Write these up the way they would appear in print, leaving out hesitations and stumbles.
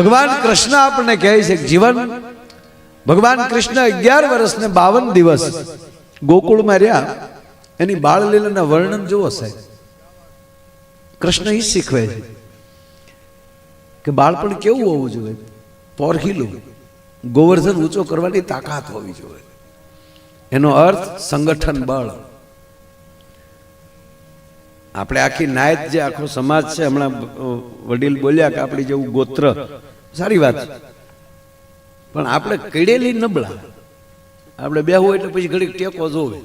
ભગવાન કૃષ્ણ આપણને કહે છે કે જીવન ભગવાન કૃષ્ણ 11 વર્ષ ને 52 દિવસ ગોકુળમાં રહ્યા. એની બાળ લીલાના વર્ણન જુઓ સાહેબ. કૃષ્ણ એ શીખવે છે કે બાળપણ કેવું હોવું જોઈએ. પોરખીલું, ગોવર્ધન ઊંચો કરવાની તાકાત હોવી જોઈએ. એનો અર્થ સંગઠન બળ. આપણે આખી નાયત જે આખો સમાજ છે, હમણાં વડીલ બોલ્યા કે આપણી જેવું ગોત્ર, સારી વાત, પણ આપણે કડેલી નબળા. આપણે બે હોય એટલે પછી ઘડીક ટેકો જોવે.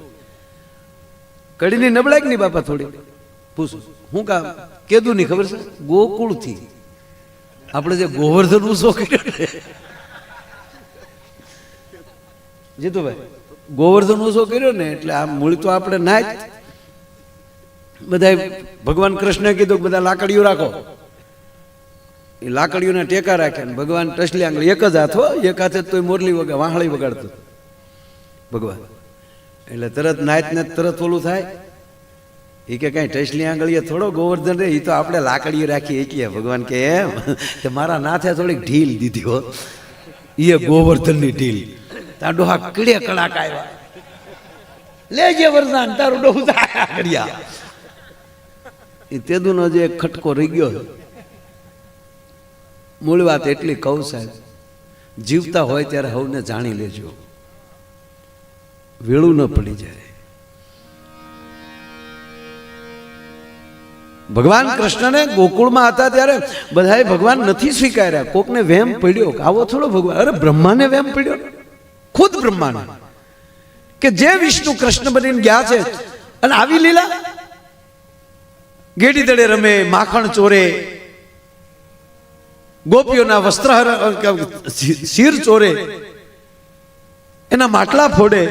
કડીની નબળા કે નહીં બાપા? થોડી પૂછું હું કામ કીધું નહીં ખબર છે? ગોકુળથી આપણે જે ગોવર્ધન ઊંચો કર્યો ને જીતુભાઈ, ગોવર્ધન ઊંચો કર્યો ને એટલે આ મૂળ તો આપણે નાચ. બધા ભગવાન કૃષ્ણ કીધું કે બધા લાકડીઓ રાખો. એ લાકડીઓના ટેકા રાખ્યા ને ભગવાન ટસલી આંગળી એક જ હાથ, એક હાથે તો મોરલી વગર વાહળી વગાડતો ભગવાન. એટલે તરત નાયત ને તરત ઓલું થાય. એ કે કઈ ટસલી આંગળીએ થોડો ગોવર્ધન રે, એ તો આપણે લાકડીઓ રાખી એકીએ. ભગવાન કે એમ કે મારા નાથે થોડીક ઢીલ દીધી હો, એ ગોવર્ધન ની ઢીલ. તાર ડોહા કીડે કડાક આવ્યા, લેજે વરસાદ તારું ડોહું કર્યા. એ તેદુનો જે ખટકો રહી ગયો. મૂળ વાત એટલી કહું સાહેબ, જીવતા હોય ત્યારે હવને જાણી લેજો, વેળું ન પડી જાય. ભગવાન કૃષ્ણને ગોકુળમાં હતા ત્યારે બધાએ ભગવાન નથી સ્વીકાર્યા. કોકને વેમ પડ્યો કે આવો થોડો ભગવાન. અરે બ્રહ્માને વેમ પડ્યો, ખુદ બ્રહ્માને, કે જે વિષ્ણુ કૃષ્ણ બનીને ગયા છે અને આવી લીલા ગેડી દડે રમે, માખણ ચોરે, ગોપીઓના વસ્ત્ર શિર ચોરે, એના માટલા ફોડે,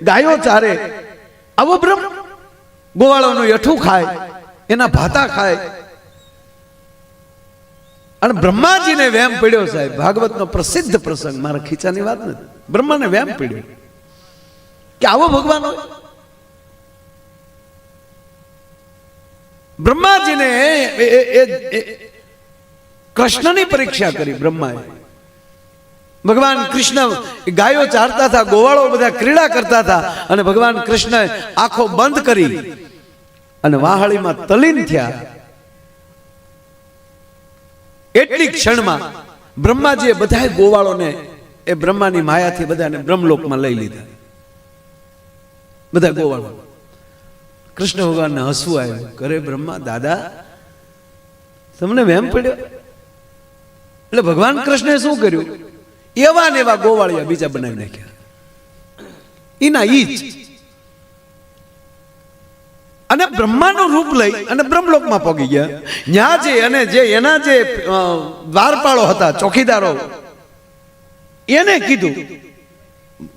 ગાયો ચારે. આવો બ્રહ્મ ગોવાળોનું યઠું ખાય, એના ભાતા ખાય. અને બ્રહ્માજીને વેમ પડ્યો સાહેબ. ભાગવતનો પ્રસિદ્ધ પ્રસંગ, મારા ખીચાની વાત નથી. બ્રહ્માને વેમ પડ્યો કે આવો ભગવાન હોય. બ્રહ્માજીને કૃષ્ણની પરીક્ષા કરી બ્રહ્માએ. ભગવાન કૃષ્ણ ગાયો ચારતા હતા, ગોવાળો બધા ક્રીડા કરતા હતા, અને ભગવાન કૃષ્ણ આંખો બંધ કરી અને વાહળીમાં તલીન થયા. એટલી ક્ષણમાં બ્રહ્માજીએ બધા ગોવાળોને એ બ્રહ્માની માયાથી બધાને બ્રહ્મલોકમાં લઈ લીધા. બધા ગોવાળો. કૃષ્ણ ભગવાનને હસવું આવ્યું. કરે બ્રહ્મા, દાદા તમને વેમ પડ્યો? એટલે ભગવાન કૃષ્ણે શું કર્યું? એવા ને એવા ગોવાળિયા બીજા બનાવી નાખ્યા, એના ઈ જ. અને બ્રહ્માનું રૂપ લઈ અને બ્રહ્મલોકમાં પહોંચી ગયા. ત્યાં જે અને જે એના જે દ્વારપાળો હતા, ચોકીદારો, એને કીધું,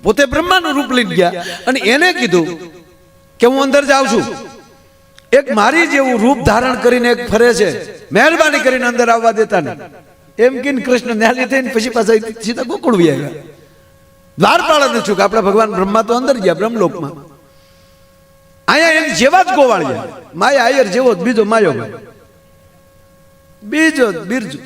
પોતે બ્રહ્માનું રૂપ લઈ ગયા અને એને કીધું કે હું અંદર જાઉં છું. એક મારી જેવું રૂપ ધારણ કરીને એક ફરે છે, મહેરબાની કરીને અંદર આવવા દેતા નહીં. એમ કહીને કૃષ્ણ ન્યાલી થઈને પછી પાછા સીધા ગોકુળ આવ્યા. દ્વારપાળાને છું કે આપણા ભગવાન બ્રહ્મા તો અંદર ગયા બ્રહ્મલોકમાં. અહીંયા એમ જેવા જ ગોવાળિયા, માયા આયર જેવો જ બીજો માયો, બીજો બિરજુ.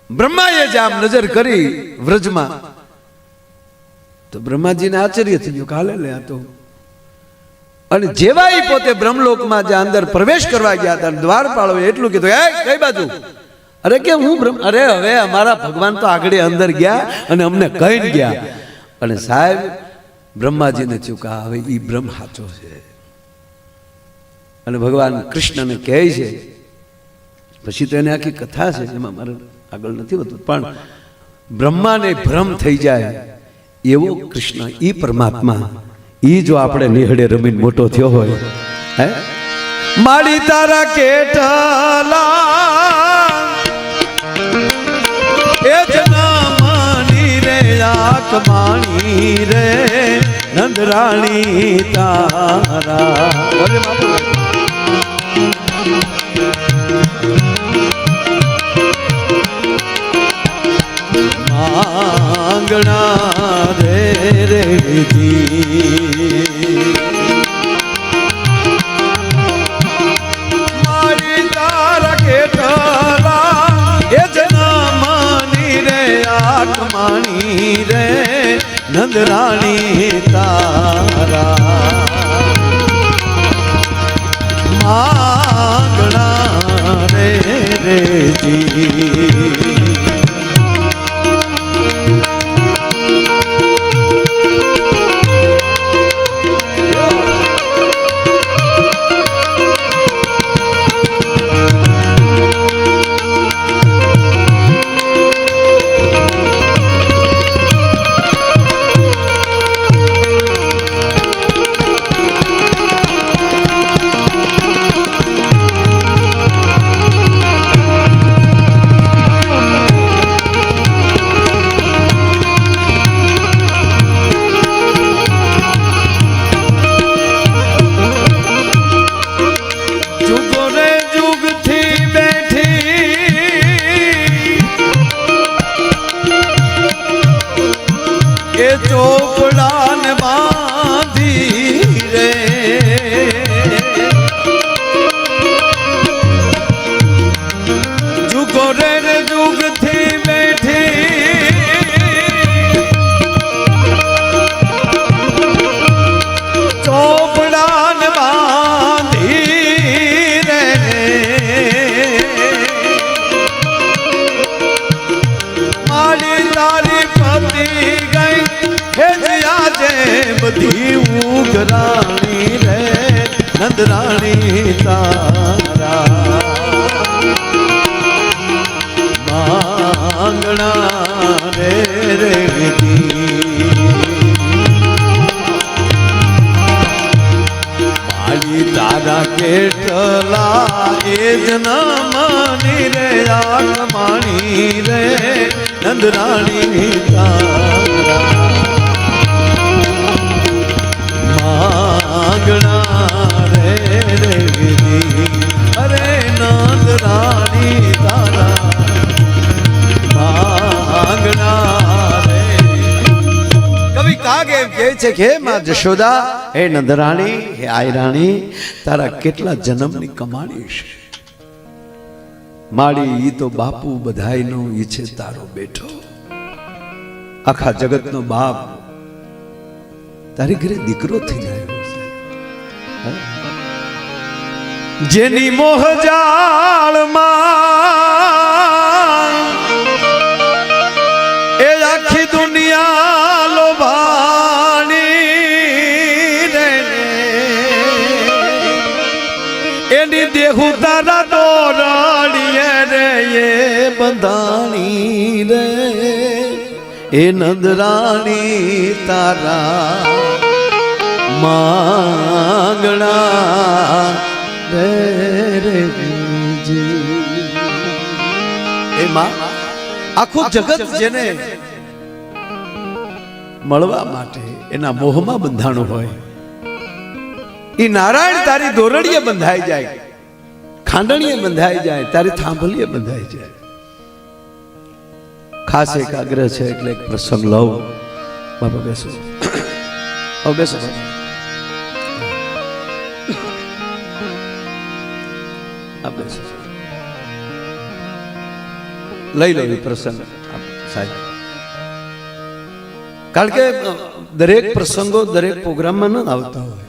બ્રહ્માએ જ આમ નજર કરી વ્રજમાં તો બ્રહ્માજીને આશ્ચર્ય થઈ ગયું કે હાલે લે આ તો. અને જેવા ઈ પોતે બ્રહ્મલોકમાં જે અંદર પ્રવેશ કરવા ગયા હતા, દ્વારપાળો એટલું કીધું, એ કઈ બાજુ? અરે કે હું અરે હવે અમારા ભગવાન તો આગળ અંદર ગયા અને અમને કહીને ગયા. અને સાહેબ બ્રહ્માજીને થયું કે હવે ઈ બ્રહ્મ સાચો છે. અને ભગવાન કૃષ્ણને કહે છે, પછી તો એને આખી કથા છે, એમાં મારે આગળ નથી હોતું, પણ બ્રહ્માને ભ્રમ થઈ જાય એવો કૃષ્ણ, ઈ પરમાત્મા, ઈ જો આપણે નિહળે રમીને મોટો થયો હોય, હે માડી તારા કેટલા એ જનામણી રે આત્માણી રે નંદરાણી તારા. માંગણા રે રેજી મારી તારા કેટા નંદરાણી તારા માંગણા રે જી ચોપડાન બાંધી રે જુગો રે જુગથી બેઠી ચોપડાન બાંધી રે મારી તારી પતિ ગઈ બધી ઉઘરાણી રે નંદરાણી તારા માંગણા રે મારી તારા કેટલા એ જન્મની રે આત્માણી રે નંદરાણી તારા માંગણા રે અરે નંદરાણી તારા માંગણા રે કવિ કાગ એમ કહે છે કે માં જશોદા હે નંદરાણી હે આયરાણી તારા કેટલા જન્મની કમાણી છે માડી ઈ તો બાપુ બધાયનો ઈ છે તારો બેઠો આખા જગતનો બાપ તારી ઘરે દીકરો થઈ જાય જેની મોહજાળમાં એ આખી દુનિયા લોભાણી રે એની દેહુ તારા દોરણીએ રે એ બંધાણી રે એ નંદરાણી તારા માંગણા રે એમાં આખું જગત જેને મળવા માટે એના મોહમાં બંધાણું હોય એ નારાયણ તારી દોરડીએ બંધાઈ જાય ખાંડણીએ બંધાઈ જાય તારી થાંભલીએ બંધાઈ જાય ખાસ એક આગ્રહ છે એટલે એક પ્રસંગ લઉં બાપા બેસો બેસો લઈ લો એ પ્રસંગ સાહેબ કારણ કે દરેક પ્રસંગો દરેક પ્રોગ્રામમાં ન આવતા હોય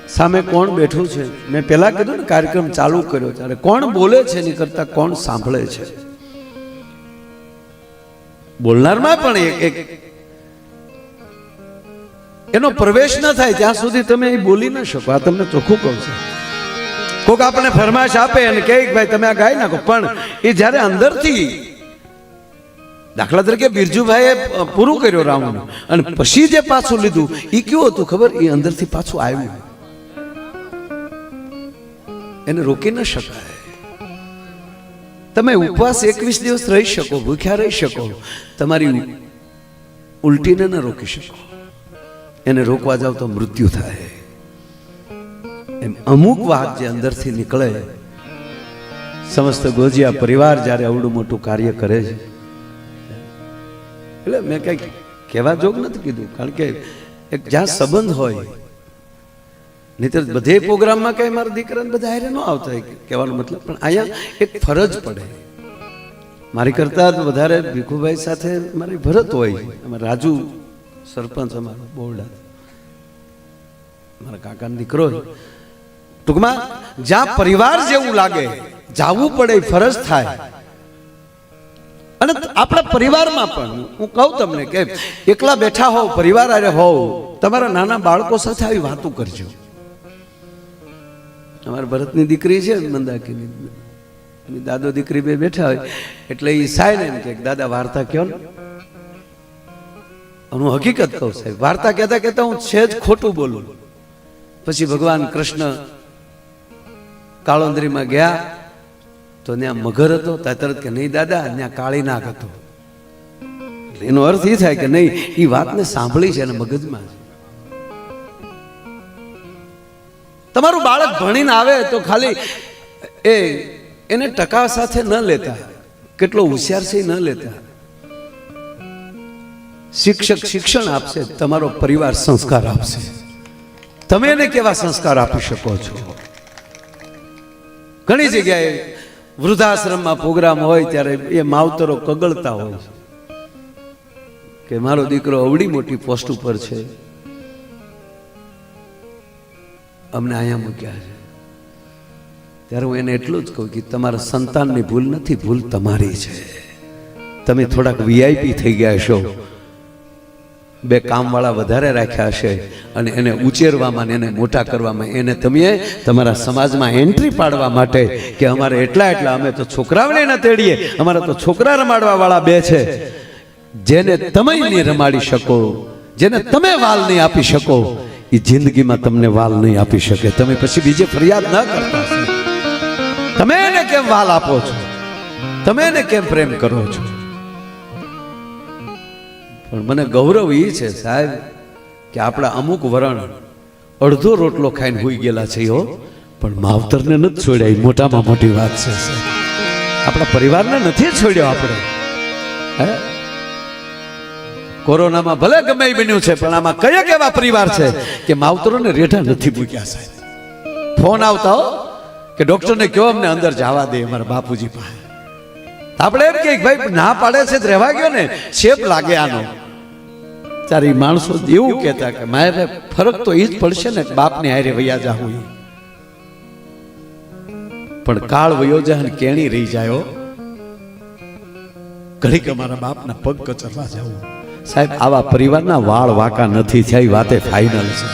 સામે કોણ બેઠું છે મેં પહેલા કીધું ને કાર્યક્રમ ચાલુ કર્યો ત્યારે કોણ બોલે છે એની કરતા કોણ સાંભળે છે બોલનારમાં પણ એક એનો પ્રવેશ ન થાય ત્યાં સુધી તમે એ બોલી ન શકો આ તમને ચોખ્ખું કહું છું કોક આપણે ફરમાશ આપે અને કહે ભાઈ તમે આ ગાઈ નાખો પણ એ જ્યારે અંદરથી દાખલા તરીકે બિરજુભાઈએ પૂરું કર્યું રાઉન્ડ અને પછી જે પાછું લીધું એ કેવું હતું ખબર એ અંદરથી પાછું આવ્યું એને રોકી ન શકાય તમે ઉપવાસ 21 દિવસ રહી શકો ભૂખ્યા રહી શકો તમારી ઉલટીને ન રોકી શકો એને રોકવા જાવ તો મૃત્યુ થાય એમ અમુક વાત જે અંદરથી નીકળે સમસ્ત ગોજિયા પરિવાર જ્યારે આવડું મોટું કાર્ય કરે છે એટલે મેં કંઈક કહેવા જોગ નથી કીધું કારણ કે એક જ્યાં સંબંધ હોય નહીતર બધે પ્રોગ્રામમાં કઈ મારા દીકરાને બધા હારે ન આવતા કહેવાનો મતલબ પણ અહીંયા એક ફરજ પડે મારી કરતા વધારે ભીખુભાઈ સાથે મારી ભરત હોય. અમારે રાજુ સરપંચ અમારો બોરડા, મારા કાકાનો દીકરો. ટૂંકમાં જ્યાં પરિવાર જેવું લાગે જાવું પડે, ફરજ થાય. અને આપણા પરિવારમાં પણ હું કહું તમને કે એકલા બેઠા હોવ, પરિવાર આરે હોવ, તમારા નાના બાળકો સાથે આવી વાતો કરજો. અમારા ભરતની દીકરી છે મંદાકીની, એની દાદો દીકરી બે બેઠા હોય એટલે એ સાહેબ એમ કે દાદા વાર્તા કયો ને. હું હકીકત કહું સાહેબ, વાર્તા કહેતા કહેતા હું છે જ ખોટું બોલું. પછી ભગવાન કૃષ્ણ કાળોંદરીમાં ગયા તો ત્યાં મગર હતો. તરત કે નહીં દાદા, ત્યાં કાળી નાગ હતો. એનો અર્થ એ થાય કે નહીં, એ વાતને સાંભળી છે અને મગજમાં છે. તમારું બાળક ભણીને આવે તો ખાલી એને ટકા સાથે ન લેતા, કેટલો હોશિયાર છે ન લેતા. શિક્ષક શિક્ષણ આપશે, તમારો પરિવાર સંસ્કાર આપશે. તમે એને કેવા સંસ્કાર આપી શકો છો? ઘણી જગ્યાએ વૃદ્ધાશ્રમમાં પ્રોગ્રામ હોય ત્યારે એ માવતરો કગળતા હોય કે મારો દીકરો અવડી મોટી પોસ્ટ ઉપર છે, અમને અહીંયા મૂક્યા છે. ત્યારે હું એને એટલું જ કહું કે તમારા સંતાનની ભૂલ નથી, ભૂલ તમારી છે. તમે થોડાક વીઆઈપી થઈ ગયા છો, બે કામવાળા વધારે રાખ્યા હશે અને એને ઉછેરવામાં, એને મોટા કરવામાં, એને તમે તમારા સમાજમાં એન્ટ્રી પાડવા માટે કે અમારે એટલા અમે તો છોકરાઓને ન તેડીએ, અમારા તો છોકરા રમાડવા વાળા બે છે. જેને તમે નહીં રમાડી શકો, જેને તમે વાલ નહીં આપી શકો, એ જિંદગીમાં તમને વાલ નહીં આપી શકે. તમે પછી બીજે ફરિયાદ ન કરતા. તમે એને કેમ વાલ આપો છો? તમે એને કેમ પ્રેમ કરો છો? પણ મને ગૌરવ એ છે સાહેબ કે આપણા અમુક વરણ અડધો રોટલો ખાઈને હોઈ ગયેલા છે, પણ માવતરને નથી છોડ્યા. એ મોટામાં મોટી વાત છે. આપણા પરિવારને નથી છોડ્યો આપણે. હે, કોરોનામાં ભલે ગમે બન્યું છે, પણ આમાં કયા કેવા પરિવાર છે કે માવતરોને રેઠા નથી મૂક્યા સાહેબ. ફોન આવતા હો કે ડોક્ટરને કહો અમને અંદર જવા દે અમારા બાપુજી પાસે. આપણે એમ કે ભાઈ ના પાડે છે તો રહેવા ગયો ને, શેપ લાગે આનો. ત્યારે માણસો એવું કહેતા કે મારે ફરક તો એ જ પડશે ને, બાપને હારે વયા જાવું. પણ કાળ વયો જાય, કેણી રહી જાય. ઘડીક અમારા બાપના પગ કચરવા જવું. સાહેબ આવા પરિવારના વાળ વાંકા નથી થયા, વાતે ફાઇનલ છે.